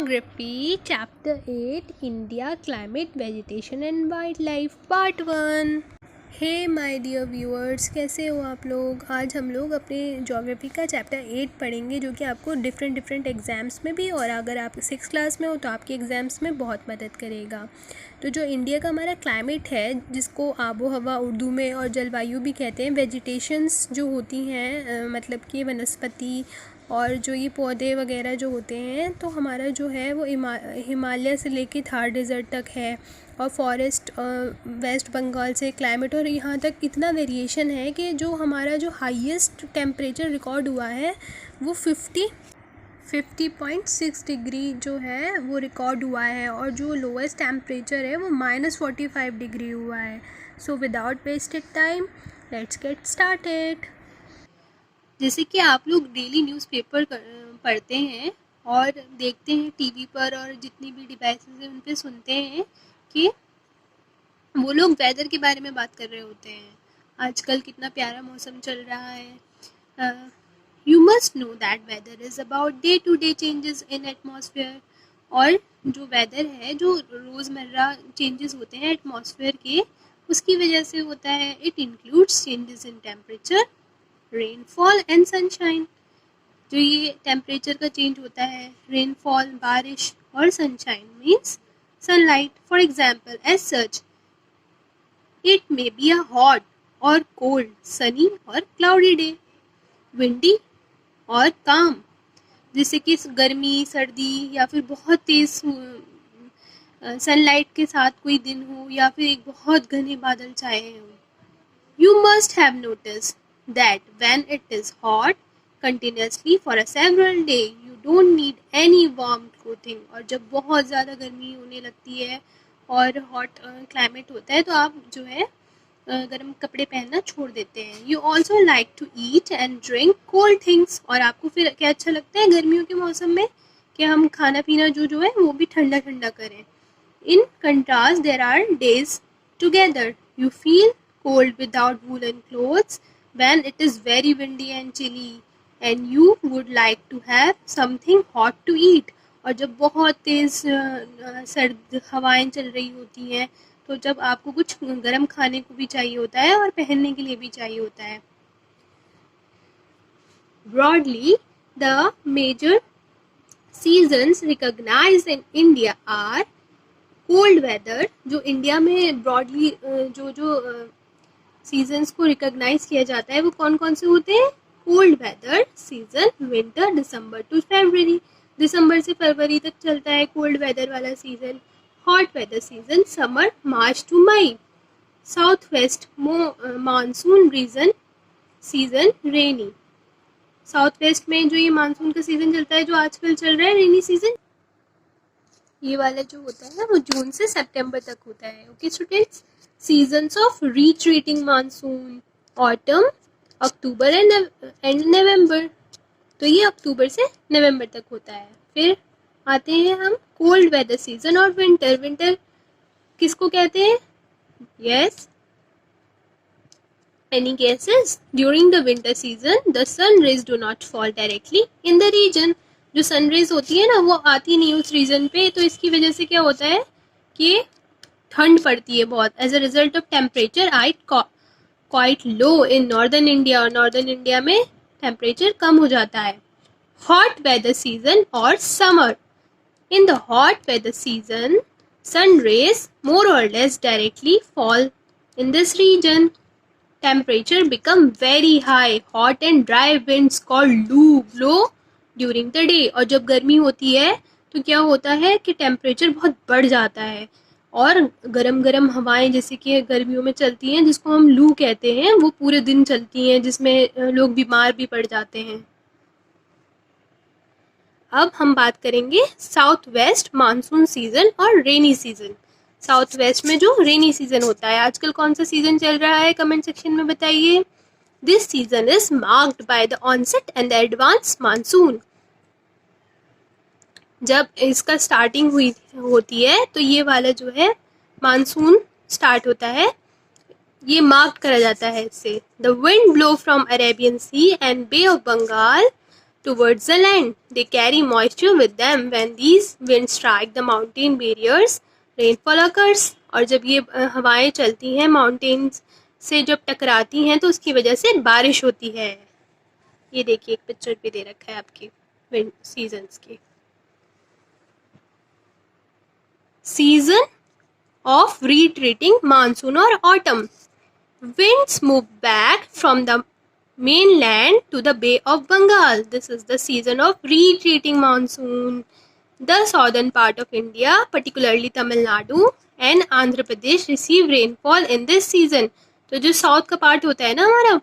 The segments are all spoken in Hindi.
Geography Chapter 8 India Climate Vegetation and Wildlife Part 1। Hey my dear viewers, कैसे हो आप लोग। आज हम लोग अपने ज्योग्राफी का चैप्टर 8 पढ़ेंगे, जो कि आपको डिफरेंट एग्ज़ाम्स में भी, और अगर आप 6th क्लास में हो तो आपके एग्ज़ाम्स में बहुत मदद करेगा। तो जो इंडिया का हमारा क्लाइमेट है, जिसको आबो हवा उर्दू में और जलवायु भी कहते हैं, वेजिटेशंस जो होती हैं, मतलब कि वनस्पति और जो ये पौधे वगैरह जो होते हैं, तो हमारा जो है वो हिमालय से लेके थार डेज़र्ट तक है, और फॉरेस्ट वेस्ट बंगाल से क्लाइमेट, और यहाँ तक इतना वेरिएशन है कि जो हमारा जो हाईएस्ट टेम्परेचर रिकॉर्ड हुआ है वो 50.6 डिग्री जो है वो रिकॉर्ड हुआ है, और जो लोएस्ट टेम्परेचर है वो -45 डिग्री हुआ है। So without wasted time let's get started. जैसे कि आप लोग डेली न्यूज़पेपर पढ़ते हैं और देखते हैं टीवी पर, और जितनी भी डिवाइसेस हैं उन पे सुनते हैं कि वो लोग वेदर के बारे में बात कर रहे होते हैं। आजकल कितना प्यारा मौसम चल रहा है। You must know that weather is about day to day changes in atmosphere. और जो वेदर है, जो रोज़मर्रा चेंजेस होते हैं एटमॉस्फेयर के, उसकी वजह से होता है। It includes changes in temperature, rainfall and sunshine. जो ये टेम्परेचर का चेंज होता है, रेनफॉल बारिश, और sunshine means sunlight. For example, as such, it may be a hot or cold, sunny or cloudy day, windy और calm. जैसे कि गर्मी, सर्दी, या फिर बहुत तेज सनलाइट के साथ कोई दिन हो, या फिर एक बहुत घने बादल छाए हों। You must have noticed that when it is hot continuously for a several day, you don't need any warm clothing. और जब बहुत ज़्यादा गर्मी होने लगती है और हॉट क्लाइमेट होता है, तो आप जो है गर्म कपड़े पहनना छोड़ देते हैं। You also like to eat and drink cold things. और आपको फिर क्या अच्छा लगता है गर्मियों के मौसम में, कि हम खाना पीना जो है वो भी ठंडा ठंडा करें। In contrast, there are days together you feel cold without woolen clothes when it is very windy and chilly, and you would like to have something hot to eat. और जब बहुत तेज़ सर्द हवाएं चल रही होती हैं, तो जब आपको कुछ गर्म खाने को भी चाहिए होता है और पहनने के लिए भी चाहिए होता है। Broadly, the major seasons recognized in India are cold weather. जो इंडिया में ब्रॉडली जो सीजन्स को रिकॉग्नाइज किया जाता है, वो कौन कौन से होते हैं? Cold weather season, winter December to February, दिसंबर से फरवरी तक चलता है कोल्ड वेदर वाला सीजन। Hot weather season, summer March to May. South west monsoon region season, rainy. South west में जो ये मानसून का सीजन चलता है, जो आजकल चल रहा है रेनी सीजन, ये वाला जो होता है वो जून से सितंबर तक होता है। Okay students, seasons of retreating monsoon, autumn, October and November. तो ये अक्टूबर से नवंबर तक होता है। फिर आते हैं हम कोल्ड वेदर सीजन और विंटर। विंटर किसको कहते हैं? Yes, any guesses? During the winter season the sun rays do not fall directly in the region. जो सनरेज होती है ना, वो आती नहीं उस रीजन पे, तो इसकी वजह से क्या होता है कि ठंड पड़ती है बहुत। As a result of temperature quite low in northern India, और नॉर्दर्न इंडिया में टेम्परेचर कम हो जाता है। हॉट वेदर सीजन और summer. In the hot weather season sun rays more और less directly fall in this region. Temperature become very high, hot and dry winds called loo blow during the day. और जब गर्मी होती है तो क्या होता है कि टेम्परेचर बहुत बढ़ जाता है, और गरम गरम हवाएं जैसे कि गर्मियों में चलती हैं, जिसको हम लू कहते हैं, वो पूरे दिन चलती हैं, जिसमें लोग बीमार भी पड़ जाते हैं। अब हम बात करेंगे साउथ वेस्ट मानसून सीजन और रेनी सीजन। साउथ वेस्ट में जो रेनी सीजन होता है, आजकल कौन सा सीजन चल रहा है, कमेंट सेक्शन में बताइए। This season is marked by the onset and the advance monsoon. जब इसका स्टार्टिंग होती है, तो ये वाला जो है मानसून स्टार्ट होता है, ये मार्क करा जाता है इससे। The wind blow from Arabian Sea and Bay of Bengal towards the land. They carry moisture with them. When these winds strike the mountain barriers, rainfall occurs. और जब ये हवाएं चलती हैं माउंटेन्स से जब टकराती हैं तो उसकी वजह से बारिश होती है। ये देखिए एक पिक्चर पे दे रखा है आपके विंड सीजन्स की। Season of retreating monsoon or autumn. Winds move back from the mainland to the Bay of Bengal. This is the season of retreating monsoon. The southern part of India, particularly Tamil Nadu and Andhra Pradesh, receive rainfall in this season. तो जो साउथ का पार्ट होता है ना हमारा,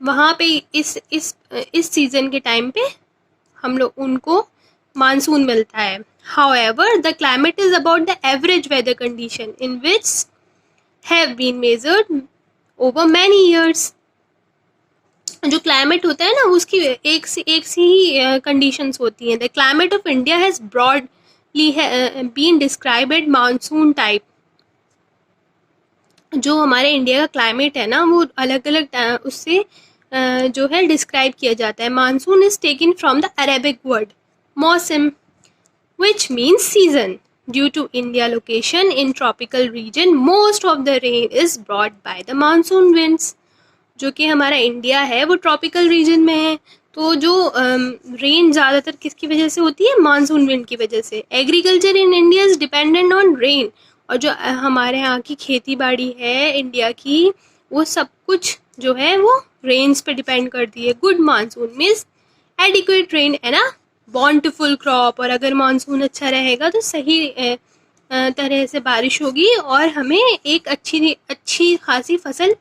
वहाँ पे इस सीजन के टाइम पे हम लोग उनको मानसून मिलता है। However, the climate is about the average weather condition in which have been measured over many years. जो क्लाइमेट होता है ना उसकी एक सी ही कंडीशंस होती हैं। The climate of India has broadly been described monsoon type. जो हमारे इंडिया का क्लाइमेट है ना वो अलग अलग उससे जो है डिस्क्राइब किया जाता है। Monsoon is taken from the Arabic word मौसम, which means season. Due to India location in tropical region, most of the rain is brought by the monsoon winds. जो कि हमारा इंडिया है वो ट्रॉपिकल रीजन में है, तो जो रेन ज़्यादातर किसकी वजह से होती है? मानसून विंड की वजह से। Agriculture in India is dependent on rain, और जो हमारे यहाँ की खेती बाड़ी है इंडिया की वो सब कुछ जो है वो रेन्स पे डिपेंड करती है। Good monsoon means adequate rain है ना, बॉन्टिफुल क्रॉप, और अगर मानसून अच्छा रहेगा तो सही तरह से बारिश होगी और हमें एक अच्छी खासी फसल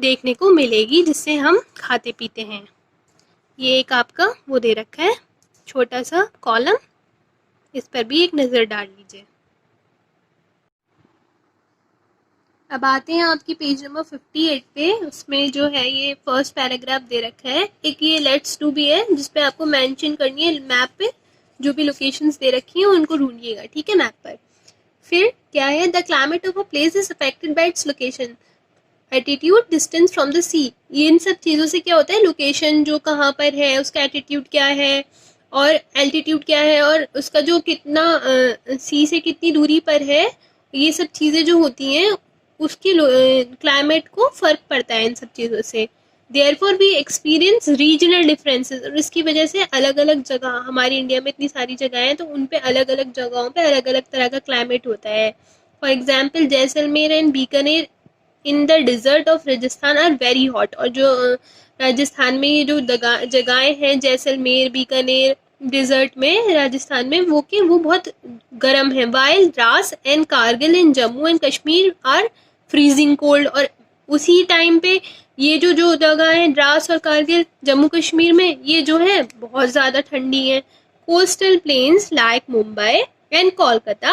देखने को मिलेगी जिससे हम खाते पीते हैं। ये एक आपका वो दे रखा है छोटा सा कॉलम, इस पर भी एक नज़र डाल लीजिए। अब आते हैं आपकी पेज नंबर 58 पे। उसमें जो है ये फर्स्ट पैराग्राफ दे रखा है, एक ये लेट्स डू भी है जिसपे आपको मेंशन करनी है मैप पे जो भी लोकेशंस दे रखी हैं उनको ढूंढिएगा, ठीक है, मैप पर। फिर क्या है, the climate of a place is affected by its location, attitude, distance from the sea. ये इन सब चीज़ों से क्या होता है, लोकेशन जो कहाँ पर है उसका एटीट्यूड क्या है और एल्टीट्यूड क्या है और उसका जो कितना सी से कितनी दूरी पर है, ये सब चीज़ें जो होती हैं उसकी क्लाइमेट को फ़र्क पड़ता है इन सब चीज़ों से। Therefore we experience regional differences, और इसकी वजह से अलग अलग जगह, हमारी इंडिया में इतनी सारी जगह हैं तो उन पे अलग अलग जगहों पे अलग अलग तरह का क्लाइमेट होता है। For example Jaisalmer and Bikaner in the desert of Rajasthan are very hot, और जो राजस्थान में ये जो जगहें हैं जैसलमेर बीकानेर डिज़र्ट में राजस्थान में वो बहुत गर्म है। While Dras and Kargil in Jammu and Kashmir are freezing cold, और उसी टाइम पे ये जो जगह है द्रास और कारगिल जम्मू कश्मीर में ये जो है बहुत ज़्यादा ठंडी है। Coastal planes like Mumbai and Kolkata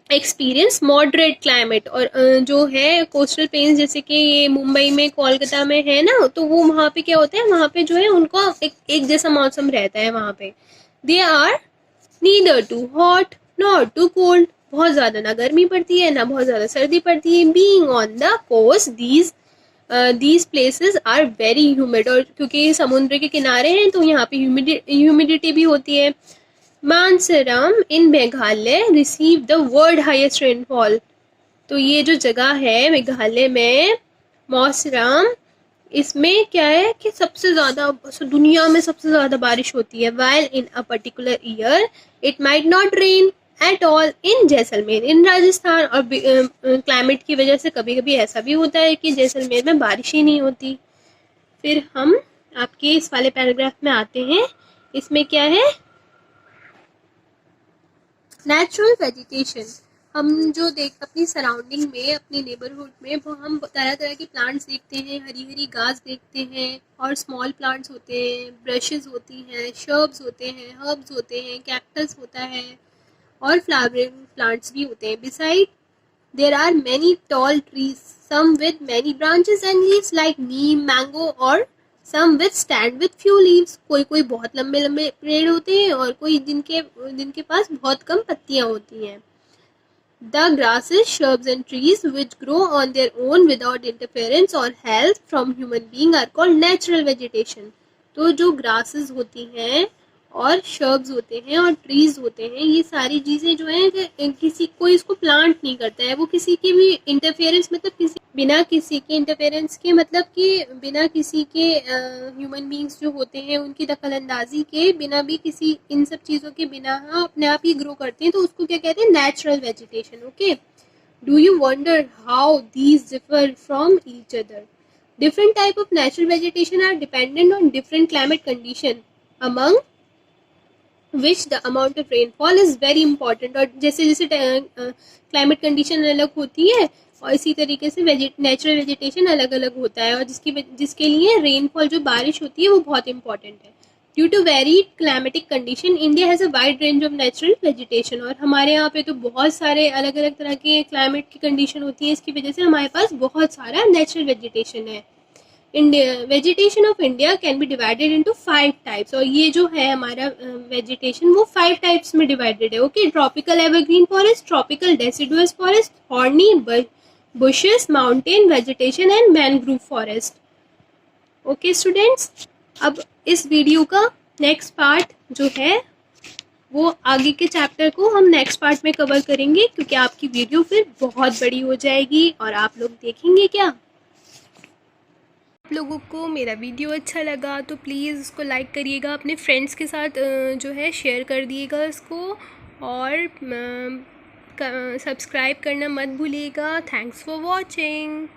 experience moderate climate, और जो है कोस्टल प्लेन्स जैसे कि ये मुंबई में कोलकाता में है ना, तो वो वहाँ पे क्या होता है, वहाँ पे जो है उनको एक जैसा मौसम रहता है वहाँ पे। They are neither too hot not too cold, बहुत ज़्यादा ना गर्मी पड़ती है ना बहुत ज़्यादा सर्दी पड़ती है। Being on the coast these places are very humid, और क्योंकि समुद्र के किनारे हैं तो यहाँ पे ह्यूमिडिटी भी होती है। Mawsynram in Meghalaya receive the world highest rainfall, तो ये जो जगह है मेघालय में मौसरम, इसमें क्या है कि सबसे ज़्यादा दुनिया में सबसे ज़्यादा बारिश होती है। While in a particular year it might not rain at all in Jaisalmer in Rajasthan, और क्लाइमेट की वजह से कभी कभी ऐसा भी होता है कि जैसलमेर में बारिश ही नहीं होती। फिर हम आपके इस वाले पैराग्राफ में आते हैं, इसमें क्या है, नेचुरल वेजिटेशन। हम जो अपनी सराउंडिंग में अपनी नेबरहुड में वो हम तरह तरह के प्लांट्स देखते हैं, हरी हरी घास देखते हैं, और स्मॉल प्लांट्स होते हैं, ब्रशेस होती हैं, शर्ब्स होते हैं, हर्ब्स होते हैं, कैक्टस होता है, और फ्लावरिंग प्लांट्स भी होते हैं। Beside there are many tall trees, some with many branches and leaves like neem, mango, और some with stand with few leaves. कोई बहुत लंबे लंबे पेड़ होते हैं और कोई जिनके पास बहुत कम पत्तियां होती हैं। The grasses, shrubs and trees which grow on their own without interference or help from human being are called natural vegetation. तो जो ग्रासेस होती हैं और शर्ब्स होते हैं और ट्रीज होते हैं, ये सारी चीज़ें जो हैं किसी कोई इसको प्लांट नहीं करता है, वो किसी की भी इंटरफेरेंस मतलब किसी बिना किसी के इंटरफेरेंस के मतलब कि बिना किसी के ह्यूमन बींग्स जो होते हैं उनकी दखल अंदाजी के बिना भी किसी इन सब चीज़ों के बिना अपने आप ही ग्रो करते हैं, तो उसको क्या कहते हैं? Natural vegetation. Okay. Do you wonder how these differ from each other? Different type of natural vegetation are dependent on different climate condition, among which the amount of rainfall is very important. और जैसे जैसे क्लाइमेट कंडीशन अलग होती है और इसी तरीके से नेचुरल वेजिटेशन अलग अलग होता है, और जिसके लिए रेनफॉल जो बारिश होती है वो बहुत इंपॉर्टेंट है. Due to very climatic condition India has a wide range of natural vegetation. और हमारे यहाँ पे तो बहुत सारे अलग अलग तरह के क्लाइमेट की कंडीशन होती है, इसकी वजह से हमारे पास बहुत सारा नेचुरल वेजिटेशन है. India vegetation of India can be divided into 5 types. और ये जो है हमारा वेजिटेशन वो 5 टाइप्स में डिवाइडेड है. Okay. Tropical evergreen forest, tropical deciduous forest, horny bushes, mountain vegetation and mangrove forest. Okay students, अब इस वीडियो का नेक्स्ट पार्ट जो है वो आगे के चैप्टर को हम नेक्स्ट पार्ट में कवर करेंगे, क्योंकि आपकी वीडियो फिर बहुत बड़ी हो जाएगी और आप लोग देखेंगे क्या. आप लोगों को मेरा वीडियो अच्छा लगा तो प्लीज़ उसको लाइक करिएगा, अपने फ्रेंड्स के साथ जो है शेयर कर दिएगा इसको, और सब्सक्राइब करना मत भूलिएगा. Thanks for watching.